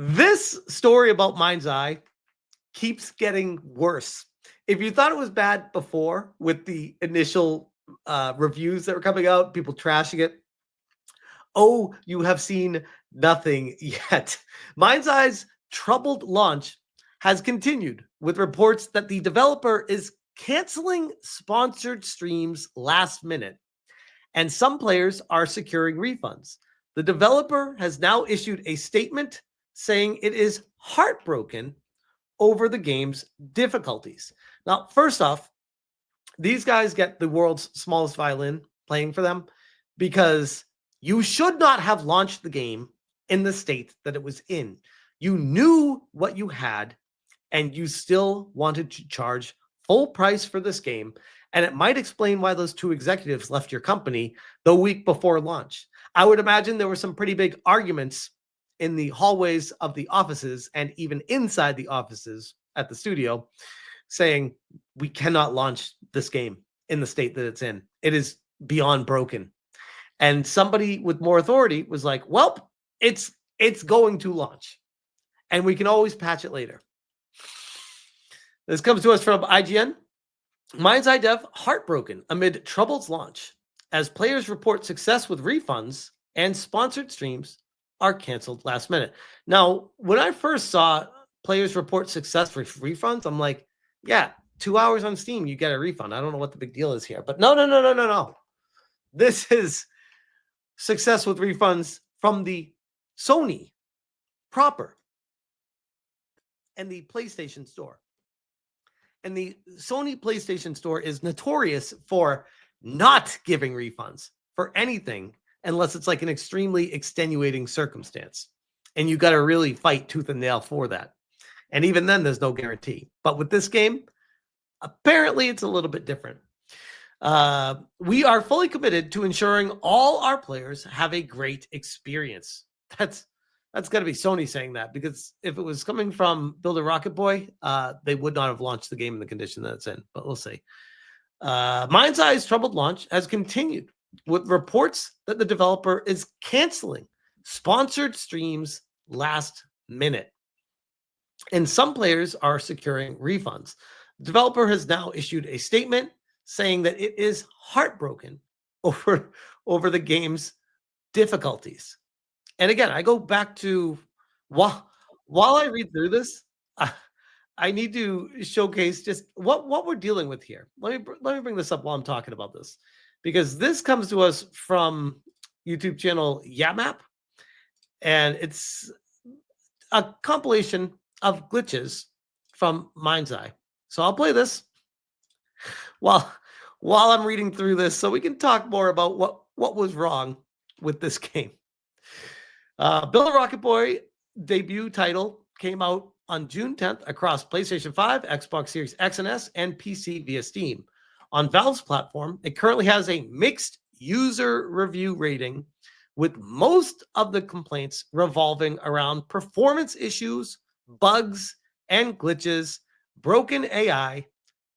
This story about Mindseye keeps getting worse. If you thought it was bad before with the initial reviews that were coming out, people trashing it, oh, you have seen nothing yet. Mindseye's troubled launch has continued with reports that the developer is canceling sponsored streams last minute, and some players are securing refunds. The developer has now issued a statement saying it is heartbroken over the game's difficulties. Now, first off, these guys get the world's smallest violin playing for them because you should not have launched the game in the state that it was in. You knew what you had, and you still wanted to charge full price for this game. And it might explain why those two executives left your company the week before launch. I would imagine there were some pretty big arguments in the hallways of the offices and even inside the offices at the studio saying, we cannot launch this game in the state that it's in. It is beyond broken. And somebody with more authority was like, well, it's going to launch, and we can always patch it later. This comes to us from IGN. Mindseye dev heartbroken amid troubled launch as players report success with refunds and sponsored streams are canceled last minute. Now, when I first saw players report success with refunds, I'm like, yeah, 2 hours on Steam, you get a refund. I don't know what the big deal is here. But no. This is success with refunds from the Sony proper and the PlayStation Store. And the Sony PlayStation Store is notorious for not giving refunds for anything unless it's like an extremely extenuating circumstance. And you got to really fight tooth and nail for that. And even then, there's no guarantee. But with this game, apparently it's a little bit different. We are fully committed to ensuring all our players have a great experience. That's got to be Sony saying that, because if it was coming from Builder Rocket Boy, they would not have launched the game in the condition that it's in. But we'll see. Mindseye's troubled launch has continued with reports that the developer is canceling sponsored streams last minute, and some players are securing refunds. The developer has now issued a statement saying that it is heartbroken over the game's difficulties. And again, I go back to while I read through this, I need to showcase just what we're dealing with here. Let me bring this up while I'm talking about this, because this comes to us from YouTube channel Yamap, and it's a compilation of glitches from Mindseye. So I'll play this while I'm reading through this, so we can talk more about what was wrong with this game. Builder Rocket Boy debut title came out on June 10th across PlayStation 5, Xbox Series X and S, and PC via Steam. On Valve's platform, it currently has a mixed user review rating, with most of the complaints revolving around performance issues, bugs, and glitches, broken AI,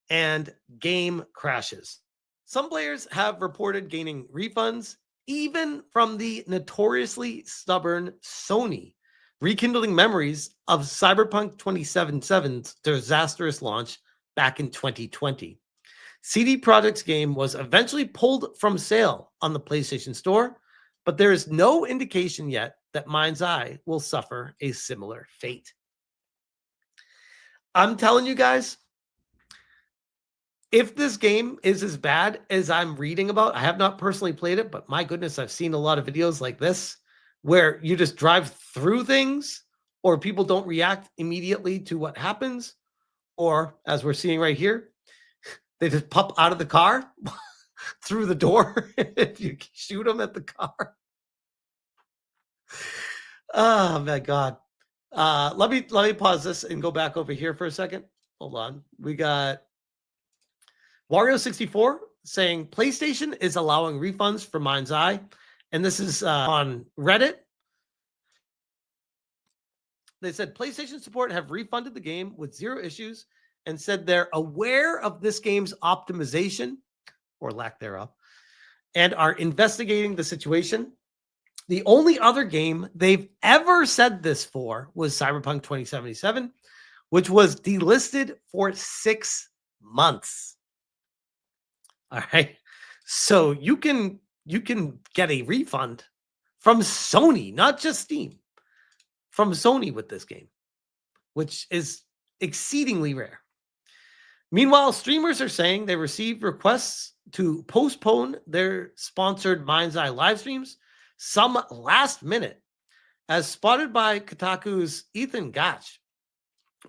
and game crashes. Some players have reported gaining refunds, even from the notoriously stubborn Sony, rekindling memories of Cyberpunk 2077's disastrous launch back in 2020. CD Projekt's game was eventually pulled from sale on the PlayStation Store, but there is no indication yet that Mindseye will suffer a similar fate. I'm telling you guys, if this game is as bad as I'm reading about, I have not personally played it, but my goodness, I've seen a lot of videos like this where you just drive through things, or people don't react immediately to what happens, or as we're seeing right here, they just pop out of the car through the door if you shoot them at the car. Oh my God. Let me pause this and go back over here for a second. Hold on. We got Wario64 saying PlayStation is allowing refunds for Mindseye. And this is on Reddit. They said PlayStation support have refunded the game with 0 issues and said they're aware of this game's optimization or lack thereof and are investigating the situation. The only other game they've ever said this for was Cyberpunk 2077, which was delisted for 6 months. All right. So you can get a refund from Sony, not just Steam, from Sony with this game, which is exceedingly rare. Meanwhile, streamers are saying they received requests to postpone their sponsored Mindseye live streams some last minute, as spotted by Kotaku's Ethan Gach.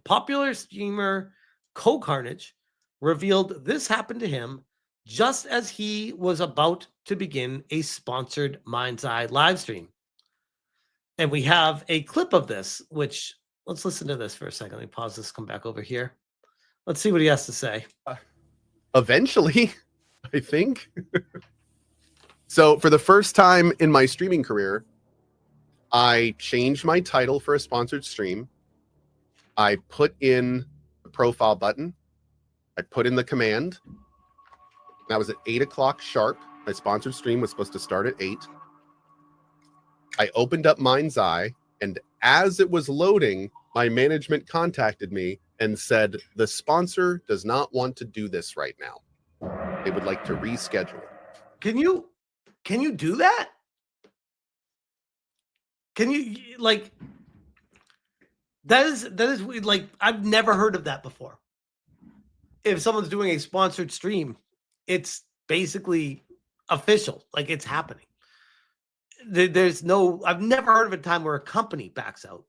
Popular streamer Carnage revealed this happened to him just as he was about to begin a sponsored Mindseye live stream. And we have a clip of this, which let's listen to this for a second. Let me pause this, come back over here. Let's see what he has to say. Eventually, I think. So for the first time in my streaming career, I changed my title for a sponsored stream. I put in the profile button. I put in the command. That was at 8 o'clock sharp. My sponsored stream was supposed to start at 8. I opened up Mindseye, and as it was loading, my management contacted me and said, the sponsor does not want to do this right now. They would like to reschedule. Can you do that? Can you, like, that is like, I've never heard of that before. If someone's doing a sponsored stream, it's basically official, like it's happening. There's no, I've never heard of a time where a company backs out.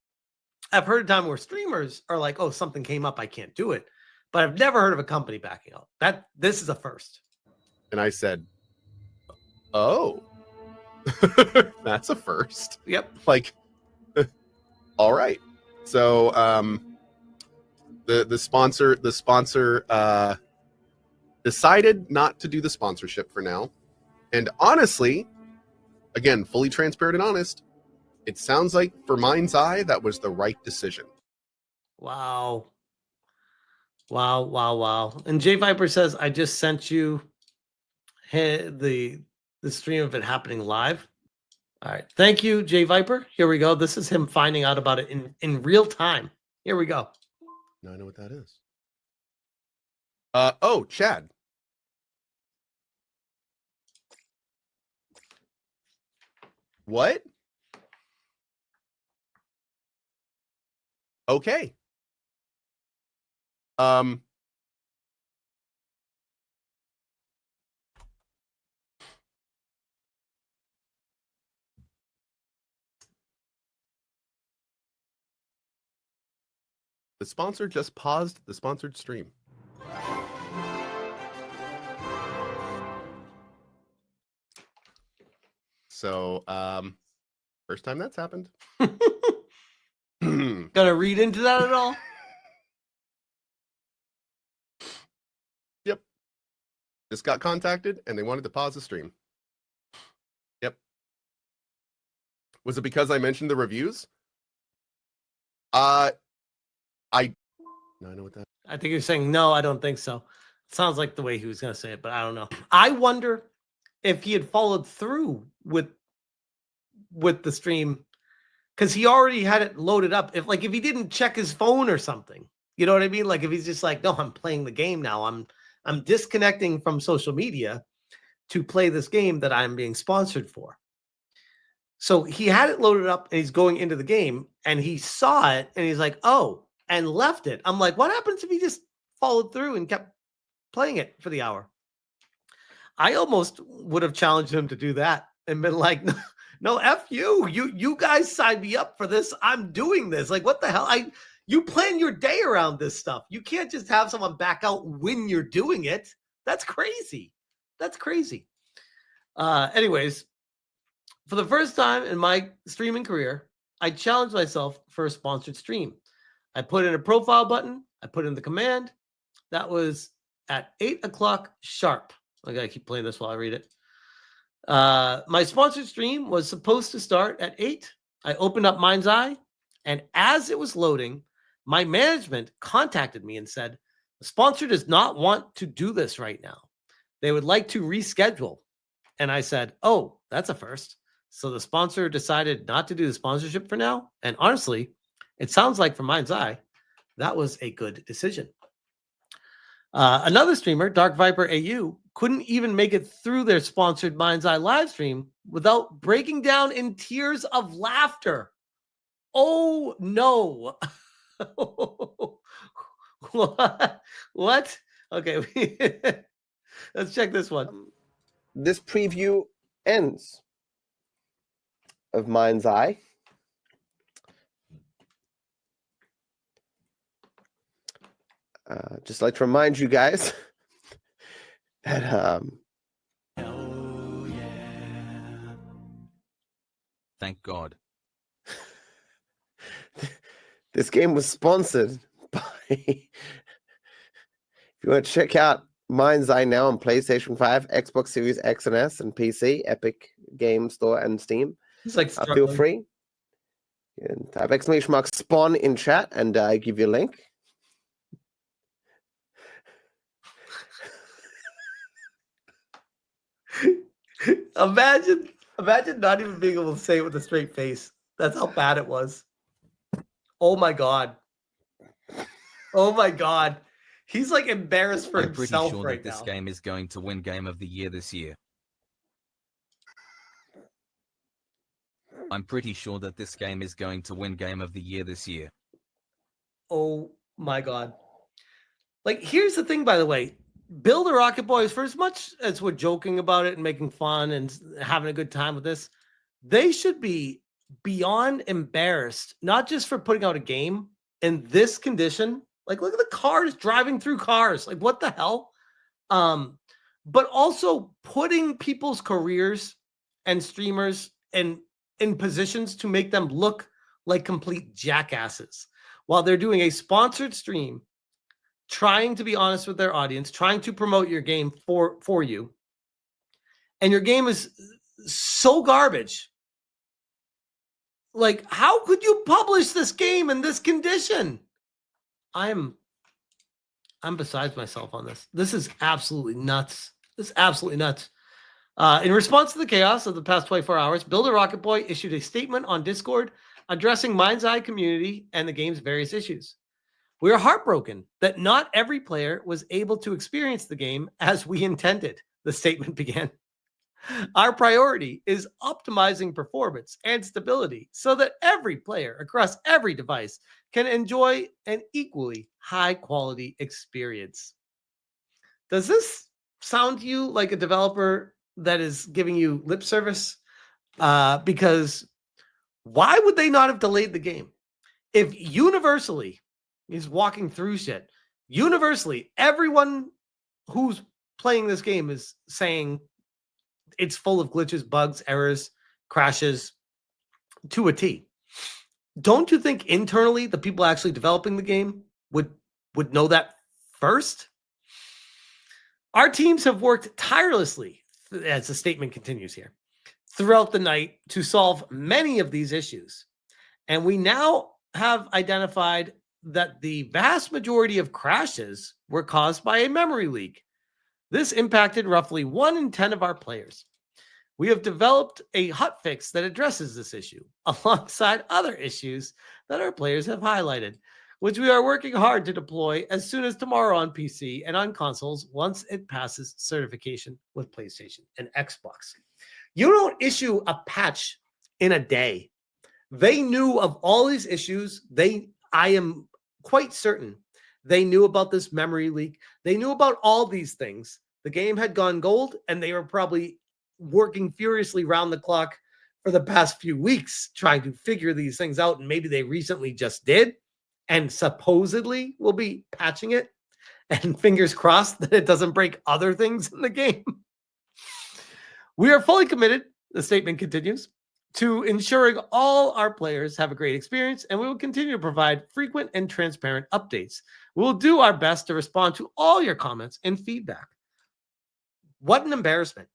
I've heard a time where streamers are like, oh, something came up, I can't do it. But I've never heard of a company backing out. This is a first. And I said, oh, that's a first. Yep. Like, all right. So the sponsor decided not to do the sponsorship for now. And honestly, again, fully transparent and honest, it sounds like for Mindseye, that was the right decision. Wow. And J Viper says, I just sent you the stream of it happening live. All right. Thank you, J Viper. Here we go. This is him finding out about it in real time. Here we go. Now I know what that is. Oh, Chad. What? Okay. The sponsor just paused the sponsored stream. So, first time that's happened. Gonna read into that at all? Yep. Just got contacted and they wanted to pause the stream. Yep. Was it because I mentioned the reviews? No, I know what that. I think you're saying no, I don't think so. It sounds like the way he was gonna say it, but I don't know. I wonder if he had followed through with the stream, because he already had it loaded up. If he didn't check his phone or something, you know what I mean? Like if he's just like, no, I'm playing the game now. I'm disconnecting from social media to play this game that I'm being sponsored for. So he had it loaded up and he's going into the game and he saw it and he's like, oh, and left it. I'm like, what happens if he just followed through and kept playing it for the hour? I almost would have challenged him to do that and been like, no, F you. You guys signed me up for this. I'm doing this. Like, what the hell? You plan your day around this stuff. You can't just have someone back out when you're doing it. That's crazy. Anyways, for the first time in my streaming career, I challenged myself for a sponsored stream. I put in a profile button. I put in the command. That was at 8 o'clock sharp. I gotta keep playing this while I read it. My sponsored stream was supposed to start at 8. I opened up Mindseye, and as it was loading, my management contacted me and said, the sponsor does not want to do this right now. They would like to reschedule. And I said, oh, that's a first. So the sponsor decided not to do the sponsorship for now. And honestly, it sounds like from Mindseye, that was a good decision. Another streamer, Dark Viper AU, couldn't even make it through their sponsored Mindseye live stream without breaking down in tears of laughter. Oh no. What? Okay. Let's check this one. This preview ends of Mindseye. Just like to remind you guys that Oh yeah. Thank God. this game was sponsored by. If you want to check out Mindseye now on PlayStation 5, Xbox Series X and S, and PC, Epic Game Store, and Steam, He's like feel free. And type !spawn in chat, and I give you a link. Imagine not even being able to say it with a straight face. That's how bad it was. Oh my god. Oh my god. He's like embarrassed for I'm pretty himself sure right that this now. game is going to win Game of the Year this year. I'm pretty sure that this game is going to win Game of the Year this year. Oh my god. Like, here's the thing, by the way. Build a Rocket Boys, for as much as we're joking about it and making fun and having a good time with this, they should be beyond embarrassed, not just for putting out a game in this condition. Like, look at the cars driving through cars. Like, what the hell? But also putting people's careers and streamers in positions to make them look like complete jackasses while they're doing a sponsored stream, trying to be honest with their audience, trying to promote your game for you. And your game is so garbage. Like, how could you publish this game in this condition? I'm besides myself on this. This is absolutely nuts. This is absolutely nuts. In response to the chaos of the past 24 hours, Builder Rocket Boy issued a statement on Discord addressing Mindseye community and the game's various issues. We are heartbroken that not every player was able to experience the game as we intended, the statement began. Our priority is optimizing performance and stability so that every player across every device can enjoy an equally high-quality experience. Does this sound to you like a developer that is giving you lip service? Because why would they not have delayed the game? If universally is walking through shit, universally, everyone who's playing this game is saying it's full of glitches, bugs, errors, crashes to a T. Don't you think internally the people actually developing the game would know that first? Our teams have worked tirelessly, as the statement continues here, throughout the night to solve many of these issues. And we now have identified that the vast majority of crashes were caused by a memory leak. This impacted roughly 1 in 10 of our players. We have developed a hotfix that addresses this issue, alongside other issues that our players have highlighted, which we are working hard to deploy as soon as tomorrow on PC and on consoles once it passes certification with PlayStation and Xbox. You don't issue a patch in a day. They knew of all these issues. I am quite certain they knew about this memory leak. They knew about all these things. The game had gone gold, and they were probably working furiously round the clock for the past few weeks trying to figure these things out. And maybe they recently just did and supposedly will be patching it. And fingers crossed that it doesn't break other things in the game. We are fully committed, the statement continues, to ensuring all our players have a great experience, and we will continue to provide frequent and transparent updates. We'll do our best to respond to all your comments and feedback. What an embarrassment.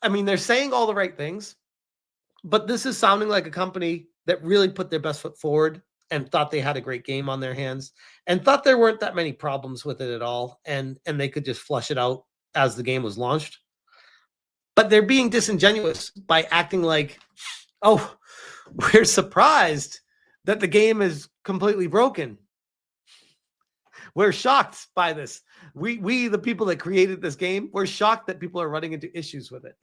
I mean, they're saying all the right things, but this is sounding like a company that really put their best foot forward and thought they had a great game on their hands and thought there weren't that many problems with it at all, and they could just flush it out as the game was launched. But they're being disingenuous by acting like, oh, we're surprised that the game is completely broken. We're shocked by this. We the people that created this game, we're shocked that people are running into issues with it.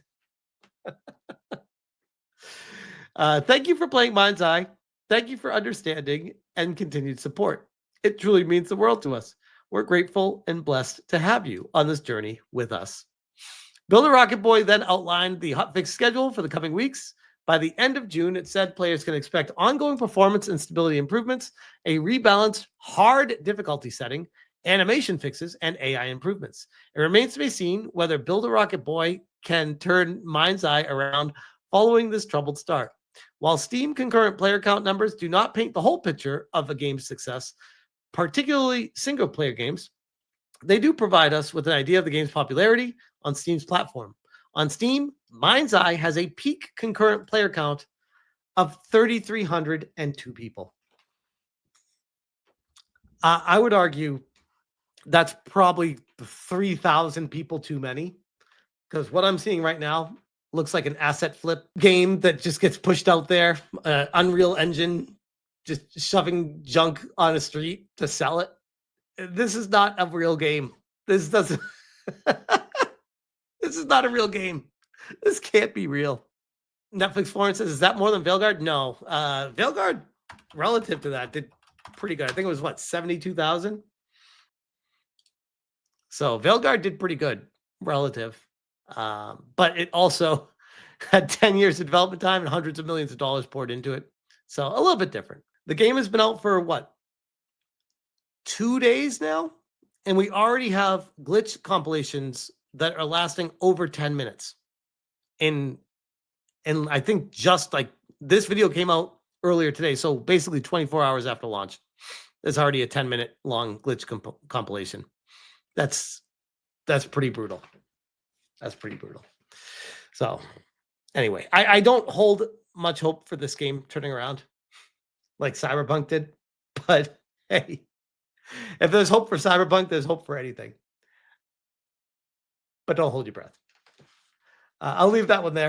Thank you for playing Mindseye. Thank you for understanding and continued support. It truly means the world to us. We're grateful and blessed to have you on this journey with us. Builder Rocket Boy then outlined the hotfix schedule for the coming weeks. By the end of June, it said players can expect ongoing performance and stability improvements, a rebalanced hard difficulty setting, animation fixes, and AI improvements. It remains to be seen whether Builder Rocket Boy can turn Mindseye around following this troubled start. While Steam concurrent player count numbers do not paint the whole picture of a game's success, particularly single-player games, they do provide us with an idea of the game's popularity on Steam's platform. On Steam, Mindseye has a peak concurrent player count of 3,302 people. I would argue that's probably 3,000 people too many, because what I'm seeing right now looks like an asset flip game that just gets pushed out there. Unreal Engine just shoving junk on a street to sell it. This is not a real game. This doesn't. This is not a real game. This can't be real. Netflix Florence says, is that more than Veilguard? No. Veilguard, relative to that, did pretty good. I think it was, what, 72,000? So Veilguard did pretty good relative. But it also had 10 years of development time and hundreds of millions of dollars poured into it. So a little bit different. The game has been out for, what, 2 days now? And we already have glitch compilations that are lasting over 10 minutes. And I think just like this video came out earlier today. So basically 24 hours after launch, there's already a 10-minute long glitch compilation. That's pretty brutal. That's pretty brutal. So anyway, I don't hold much hope for this game turning around like Cyberpunk did. But hey, if there's hope for Cyberpunk, there's hope for anything. But don't hold your breath. I'll leave that one there.